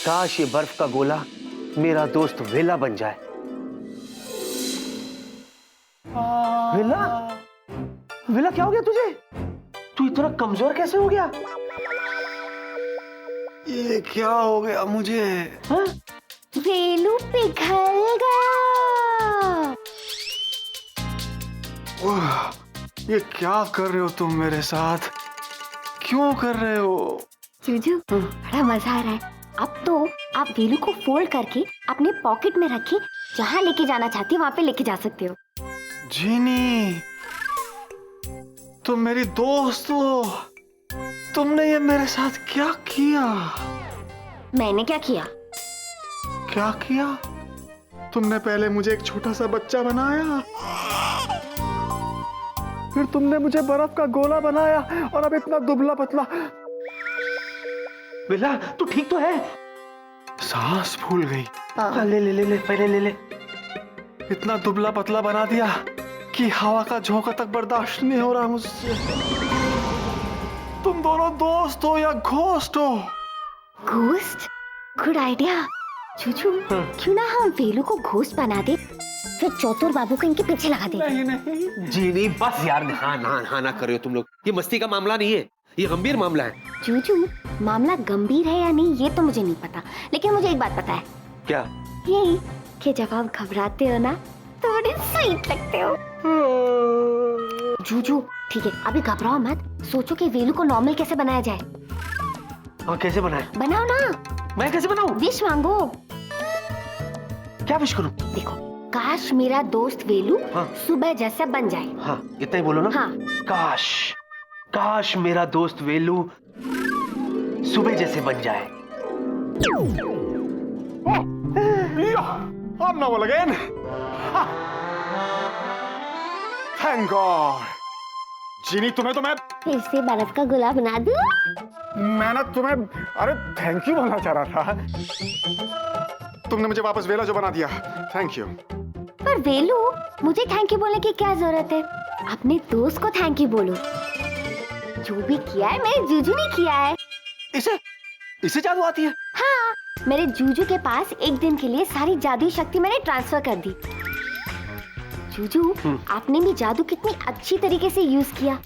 काश ये बर्फ का गोला मेरा दोस्त वेला बन जाए। वेला, वेला क्या हो गया तुझे? तू इतना कमजोर कैसे हो गया? ये क्या हो गया मुझे? हाँ? वेलू पिघल गया। ये क्या कर रहे हो तुम मेरे साथ? क्यों कर रहे हो? जूजू बड़ा मजा आ रहा है। अब तो आप वेलू को फोल्ड करके अपने पॉकेट में रखे, जहाँ लेके जाना चाहती हो वहाँ पे लेके जा सकते हो। जीनी, तुम मेरी दोस्त हो। तुमने ये मेरे साथ क्या किया? मैंने क्या किया? क्या किया? तुमने पहले मुझे एक छोटा सा बच्चा बनाया, फिर तुमने मुझे बर्फ का गोला बनाया, और अब इतना दुबला पतला। वेला, तू ठीक तो है? सांस फूल गई। ले ले ले ले, पहले ले ले। इतना दुबला पतला बना दिया कि हवा का झोंका तक बर्दाश्त नहीं हो रहा मुझसे। तुम दोनों दोस्त हो या घोस्ट हो? घोस्ट? Good idea. जूजू, क्यों ना हम वेलू को घोस्ट बना दे, फिर चौतुर बाबू को इनके पीछे लगा दे। नहीं नहीं जी नहीं, बस यार। हाँ ना करो तुम लोग। ये मस्ती का मामला नहीं है, ये गंभीर मामला है। जूजू, मामला गंभीर है या नहीं ये तो मुझे नहीं पता, लेकिन मुझे एक बात पता है। क्या? यही कि जब आप घबराते हो ना तो बड़े स्वीट लगते हो। जूजू ठीक है, अभी घबराओ मत, सोचो कि वेलू को नॉर्मल कैसे बनाया जाए। हाँ, कैसे बनाए? बनाओ ना। मैं कैसे बनाऊं? विश मांगो। क्या विश करूं? देखो, काश मेरा दोस्त वेलू सुबह जैसा बन जाए। हाँ, इतना ही बोलो ना। हाँ। काश, काश मेरा दोस्त वेलू सुबह जैसे बन जाए। I'm novel again. Thank God. जीनी, तुम्हें तो मैं फिर से बर्फ का गोला बना दूं? ना तुम्हें अरे थैंक यू बोलना चाह रहा था। तुमने मुझे वापस वेला जो बना दिया, थैंक यू। पर वेलू, मुझे थैंक यू बोलने की क्या जरूरत है? अपने दोस्त को थैंक यू बोलो। जो भी किया है मेरे जूजू ने किया है। इसे जादू आती है? हाँ, मेरे जूजू के पास एक दिन के लिए सारी जादुई शक्ति मैंने ट्रांसफर कर दी। जूजू, आपने भी जादू कितनी अच्छी तरीके से यूज किया।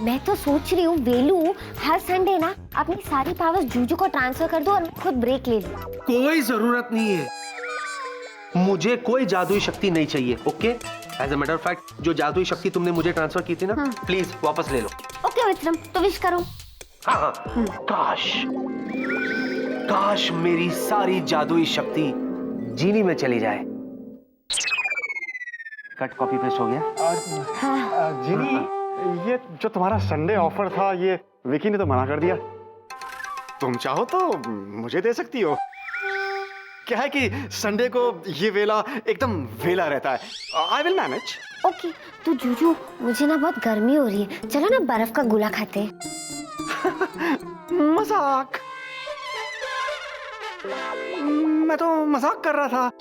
मैं तो सोच रही हूँ वेलू हर संडे ना अपनी सारी पावर्स जूजू को ट्रांसफर कर दो और खुद ब्रेक ले लो। कोई जरूरत नहीं है, मुझे कोई जादुई शक्ति नहीं चाहिए। Okay, as a matter of fact, जो जादुई शक्ति तुमने मुझे ट्रांसफर की थी ना, प्लीज वापस ले लो। ओके विक्रम, तो विश करो। हाँ, काश, काश मेरी सारी जादुई शक्ति जीनी में चली जाए। कट कॉपी पेस्ट हो गया। जीनी, ये जो तुम्हारा संडे ऑफर था, ये विकी ने तो मना कर दिया। तुम चाहो तो मुझे दे सकती हो। क्या है कि संडे को ये वेला एकदम वेला रहता है। I will manage. ओके, तो जूजू मुझे ना बहुत गर्मी हो रही है, चलो ना बर्फ का गोला खाते हैं। मजाक, मैं तो मजाक कर रहा था।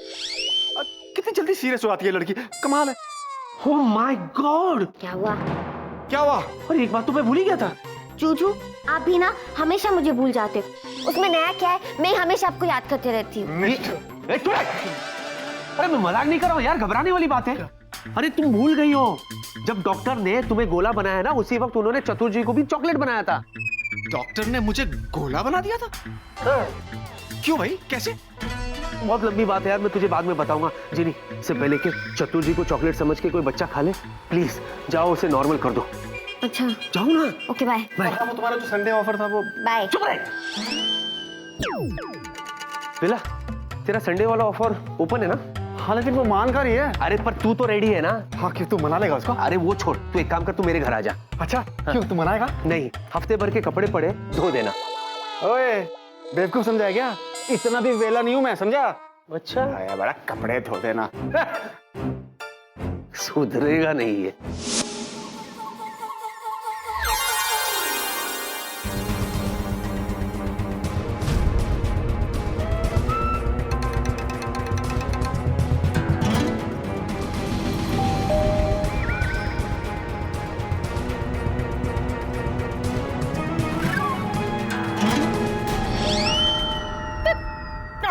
कितनी जल्दी सीरियस हो जाती है लड़की, कमाल है। ओह माय गॉड, क्या हुआ? क्या हुआ? और एक बात तो मैं भूल ही गया था। जूजू, आप भी ना हमेशा मुझे भूल जाते हो। उसमें नया क्या है, मैं हमेशा आपको याद करती रहती हूँ। अरे मैं मजाक नहीं कर रहा हूँ यार, घबराने वाली बात है। अरे तुम भूल गई हो, जब डॉक्टर ने तुम्हें गोला बनाया ना, उसी वक्त उन्होंने चतुर जी को भी चॉकलेट बनाया था। डॉक्टर ने मुझे गोला बना दिया था? क्यों भाई, कैसे? बहुत लंबी बात है यार, मैं तुझे बाद में बताऊंगा। जीनी, इससे पहले कि चतुर जी को चॉकलेट समझ के कोई बच्चा खा ले, प्लीज जाओ उसे नॉर्मल कर दो। अच्छा, जाओ ना। Okay bye. बाय। वो तुम्हारा जो संडे ऑफर था वो बाय। चुप रहे। वेला, तेरा संडे वाला ऑफर ओपन है ना? हाँ, लेकिन वो मान कर ही है। अरे पर तू तो रेडी है ना? हाँ, क्यों, तू मना लेगा उसको? अरे वो छोड़, तू एक काम कर, तू मेरे घर आ जा। अच्छा, क्यों, तू मनाएगा? नहीं, हफ्ते भर के कपड़े पड़े, धो देना। ओए, बेवकूफ समझा है क्या? इतना भी वेला नहीं हूं मैं, समझा? अच्छा, आया बड़ा, कपड़े धो देना। सुधरेगा नहीं है।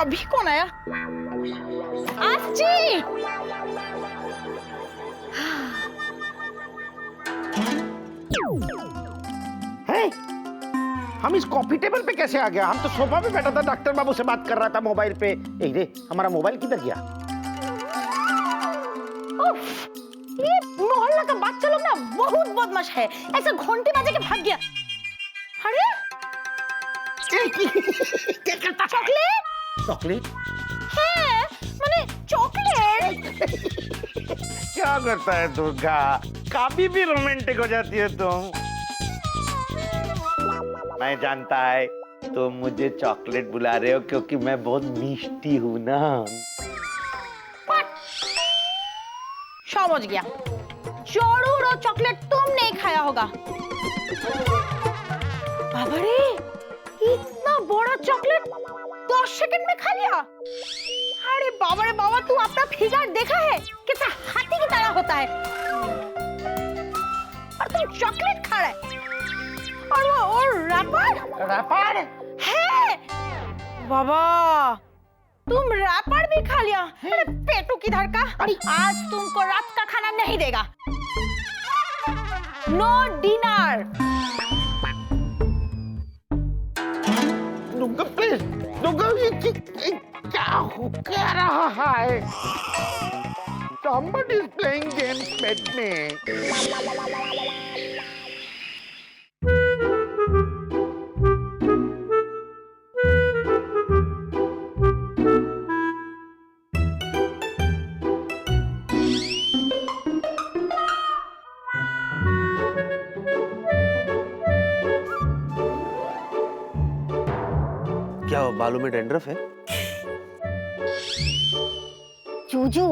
अभी कौन आया? आजी! है? हम इस कॉफी टेबल पे कैसे आ गया? हम तो सोफा पे बैठा था, डॉक्टर बाबू से बात कर रहा था मोबाइल पे। ए रे, हमारा मोबाइल किधर गया? उफ, ये मोहल्ला का बच्चा लोग ना बहुत बदमाश है, ऐसा घंटी बजा के भाग गया। अरे क्या करता? Chocolate chocolate? है, माने चॉकलेट। क्या करता है दुर्गा? कभी भी रोमांटिक हो जाती है तुम। मैं जानता है तुम मुझे चॉकलेट बुला रहे हो क्योंकि मैं बहुत मिष्टी हूँ ना। समझ गया, जरूर वो चॉकलेट तुम नहीं खाया होगा। बाबा रे, इतना बड़ा चॉकलेट 10 सेकंड में खा लिया। अरे बाबा रे बाबा, तू अपना फिगर देखा है कितना हाथी की तरह होता है, और तुम चॉकलेट खा रहा है। और रैपर रैपर है। बाबा, तुम रैपर भी खा लिया। अरे पेटू किधर का? आज तुमको रात का खाना नहीं देगा। No dinner. Durga please, Durga ये क्या रहा है? Somebody is playing games with me. क्या बालों में डैंड्रफ है? जूजू,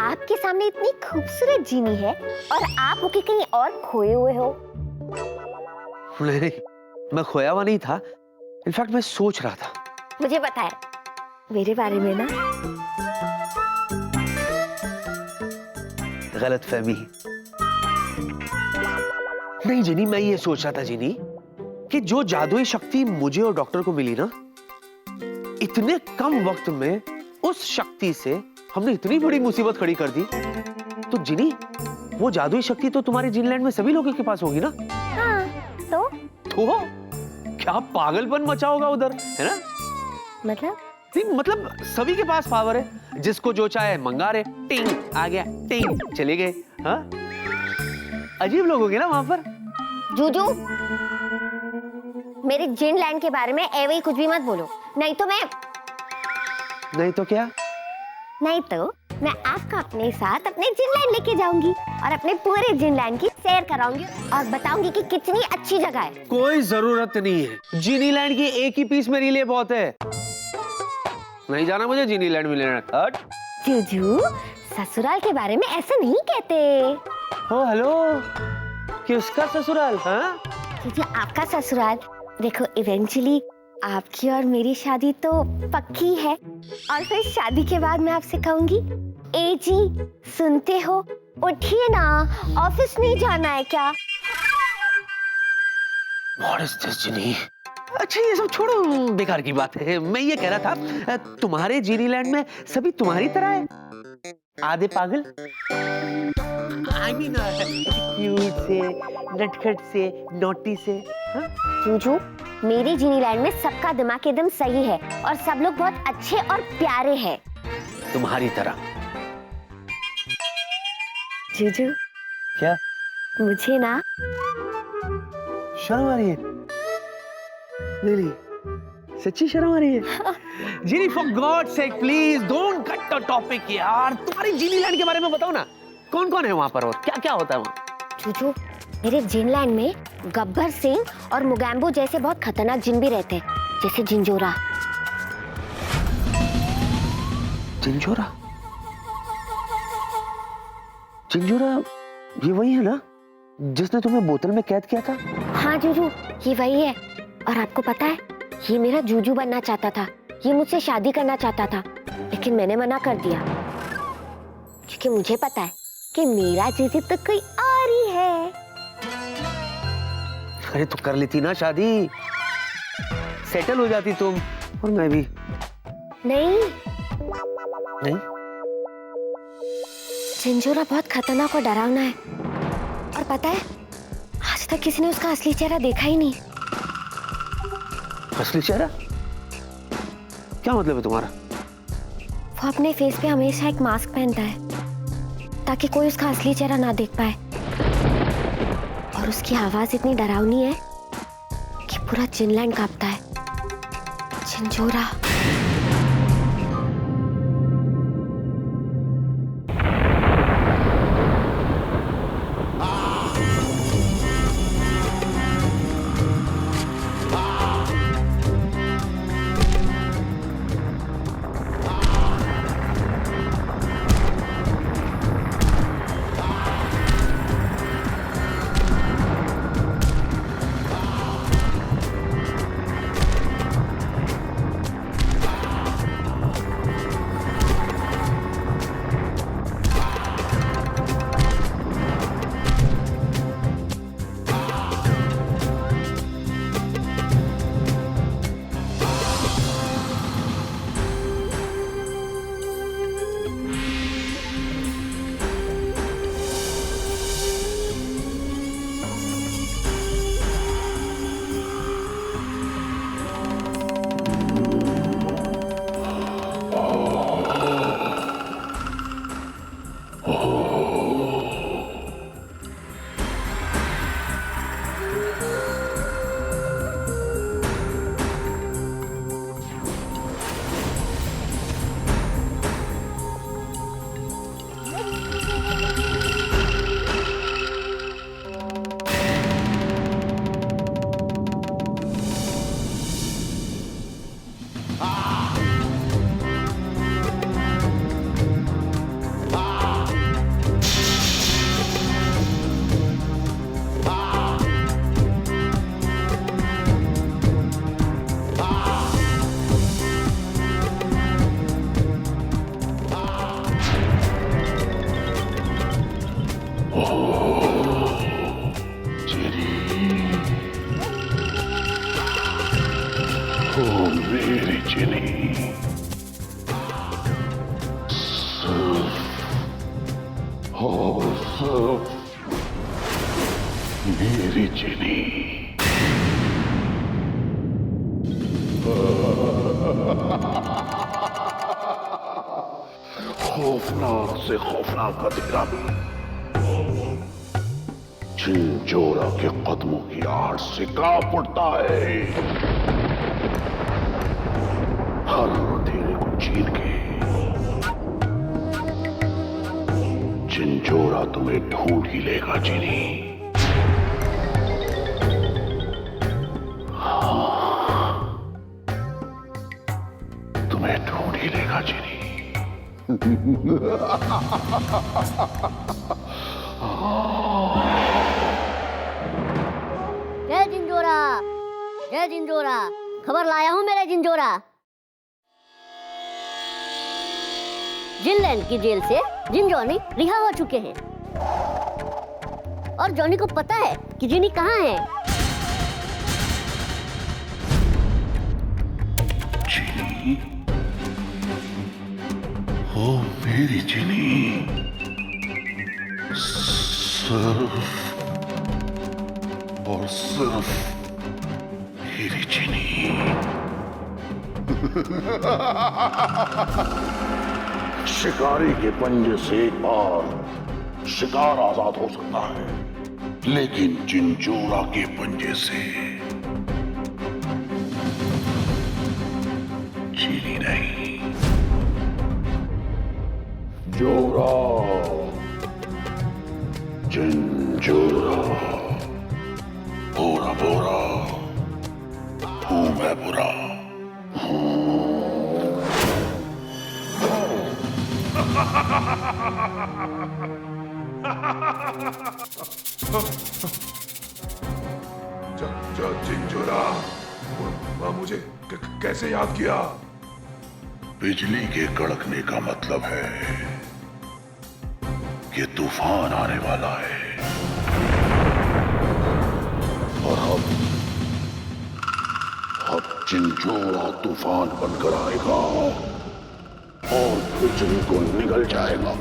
आपके सामने इतनी खूबसूरत जीनी है और आप होके कहीं और खोए हुए हो। नहीं, मैं खोया हुआ नहीं था। इनफैक्ट मैं सोच रहा था। मुझे पता है मेरे बारे में ना। गलतफहमी। नहीं जिनी, मैं ये सोच रहा था जिनी कि जो जादुई शक्ति मुझे और डॉक्टर को मिली ना, इतने कम वक्त में उस शक्ति से हमने इतनी बड़ी मुसीबत खड़ी कर दी। तो जिनी, वो जादुई शक्ति तो तुम्हारे जिनलैंड में सभी लोगों के पास होगी ना? हाँ, तो क्या पागलपन मचा होगा उधर, है ना? मतलब नहीं, मतलब सभी के पास पावर है, जिसको जो चाहे मंगा रहे, टिंग आ गया, टिंग चले गए। हाँ, अजीब लोग होंगे ना वहां पर। जूजू, मेरे जिनलैंड के बारे में ऐवे ही कुछ भी मत बोलो, नहीं तो क्या? नहीं तो मैं आपको अपने साथ अपने जिनलैंड लेके जाऊंगी और अपने पूरे जिनलैंड की सैर कराऊंगी और बताऊंगी कि कितनी अच्छी जगह है। कोई जरूरत नहीं है, जीनीलैंड की एक ही पीस मेरे लिए बहुत है। नहीं जाना मुझे जीनीलैंड मिलैंड। हट। जूजू, ससुराल के बारे में ऐसा नहीं कहते। ओ हेलो, किसका ससुराल? हाँ? जूजू, आपका ससुराल। देखो, इवेंचुअली आपकी और मेरी शादी तो पक्की है और फिर शादी के बाद मैं आपसे कहूंगी, ए जी सुनते हो, उठिए ना, ऑफिस नहीं जाना है क्या? What is this, जिनी? अच्छा ये सब छोड़ो, बेकार की बात है। मैं ये कह रहा था, तुम्हारे जीनीलैंड में सभी तुम्हारी तरह है? आधे पागल? I mean, क्यूट से, नटखट से, नॉटी से। हाँ? जूजू, मेरी जीनीलैंड में सबका दिमाग एकदम सही है और सब लोग बहुत अच्छे और प्यारे हैं। तुम्हारी तरह। जूजू, क्या? मुझे ना शर्म आ रही है? नहीं, सच्ची शर्म आ रही है? जीनी, for God's sake, please don't cut the topic यार। तुम्हारी जीनीलैंड के बारे में बताओ ना, कौन कौन है वहाँ पर और क्या क्या होता है वहाँ? जूजू, मेरे जिनलैंड में गब्बर सिंह और मुगैम्बो जैसे बहुत खतरनाक जिन भी रहते हैं, जैसे जिंजोरा। जिंजोरा? जिंजोरा ये वही है ना जिसने तुम्हें बोतल में कैद किया था? हाँ जूजू, ये वही है। और आपको पता है, ये मेरा जूजू बनना चाहता था, ये मुझसे शादी करना चाहता था, लेकिन मैंने मना कर दिया क्योंकि मुझे पता है कि मेरा जीजू तो कोई और ही है। अरे तो कर लेती ना शादी, सेटल हो जाती तुम और मैं भी। नहीं, नहीं? चिंजोरा बहुत खतरनाक और डरावना है। और पता है, आज तक किसी ने उसका असली चेहरा देखा ही नहीं। असली चेहरा? क्या मतलब है तुम्हारा? वो अपने फेस पे हमेशा एक मास्क पहनता है ताकि कोई उसका असली चेहरा ना देख पाए। और उसकी आवाज इतनी डरावनी है कि पूरा जिनलैंड कांपता है। चिंजोरा। मेरी चिनी, सिर्फ मेरी चिनी। खौफनाक से खौफनाक हथेला चिंजोरा के कदमों की आड़ से कांप उठता है। हर अंधेरे को चीर के चिंजोरा तुम्हें ढूंढ ही लेगा चिनी। तुम्हें ढूंढ ही लेगा चिनी। जय जिंजोरा, जय जिंजोरा, खबर लाया हूं मेरे जिंजोरा। जिनलैंड की जेल से जिन जॉनी रिहा हो चुके हैं और जॉनी को पता है कि जिनी कहाँ है। चिनी, ओ मेरी चिनी, सिर्फ और सिर्फ मेरी चिनी। शिकारी के पंजे से एक बार शिकार आजाद हो सकता है, लेकिन चिंजोरा के पंजे से चीनी नहीं। जोरा, चिंजोरा, बोरा बोरा, हूं मैं बुरा। चिंजोरा, मुझे कैसे याद किया? बिजली के कड़कने का मतलब है कि तूफान आने वाला है और अब चिंजोरा तूफान बनकर आएगा। और बिजली को निगल जाएगा।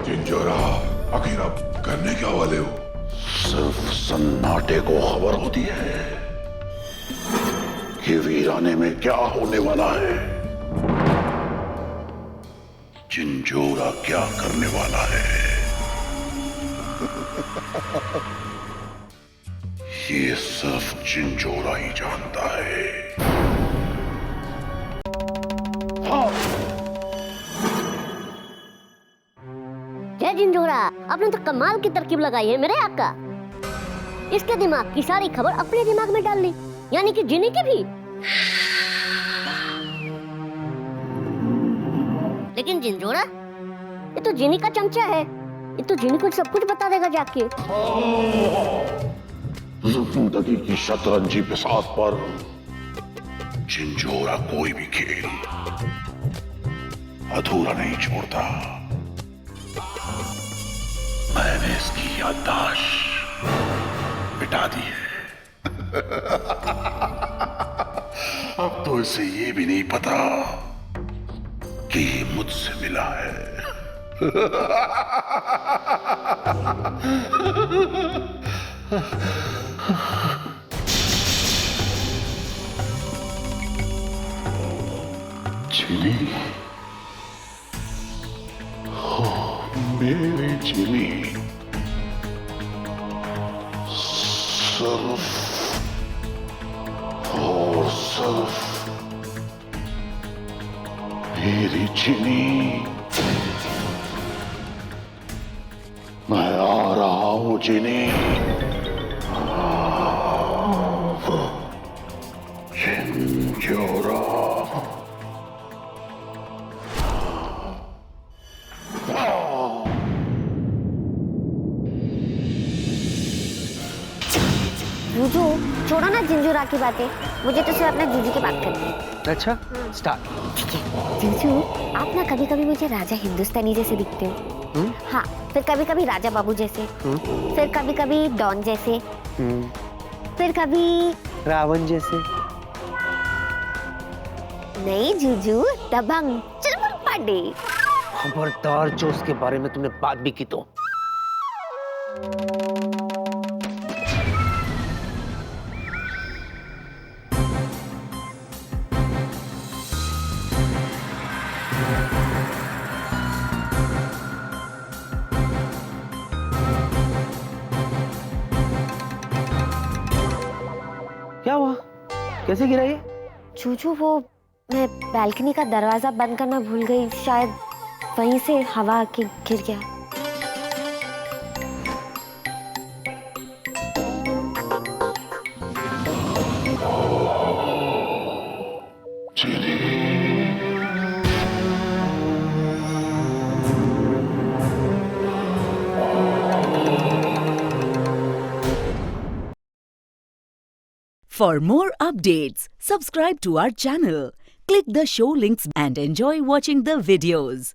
जिंजोरा, आखिर आप करने क्या वाले हो? सिर्फ सन्नाटे को खबर होती है कि वीराने में क्या होने वाला है, जिंजोरा क्या करने वाला है। ये सिर्फ जिंजोरा ही जानता है। जय जिंजोरा, आपने तो कमाल की तरकीब लगाई है मेरे आका। इसके दिमाग की सारी खबर अपने दिमाग में डाल ली, यानी कि जिनी की भी। लेकिन जिंजोरा, ये तो जिनी का चमचा है, ये तो जिनी को सब कुछ बता देगा जाके। जिंदगी की शतरंजी बिसात पर जिंजोरा कोई भी खेल अधूरा नहीं छोड़ता। मैंने इसकी याददाश्त मिटा दी है। अब तो इसे ये भी नहीं पता कि ये मुझसे मिला है। चिली, मेरी चिली, सिर्फ और सिर्फ मेरी चिली। मैं आ रहा हूं चिली। जिंजोरा। जूजू, छोड़ो ना जिंजोरा की बातें, मुझे तो सिर्फ अपने जूजू की बात करनी है। अच्छा, स्टार्ट। ठीक है जूजू, आप ना कभी कभी मुझे राजा हिंदुस्तानी जैसे दिखते हो। हाँ, फिर कभी कभी राजा बाबू जैसे, फिर कभी कभी डॉन जैसे, फिर कभी रावण जैसे। नहीं जूजू, दबंग चलमन पांडे। खबरदार जो उसके बारे में तुमने बात भी की तो। क्या हुआ? कैसे गिरा ये? जूजू, वो मैं बालकनी का दरवाजा बंद करना भूल गई, शायद वहीं से हवा आके गिर गया। For more updates, subscribe to our channel, click the show links and enjoy watching the videos.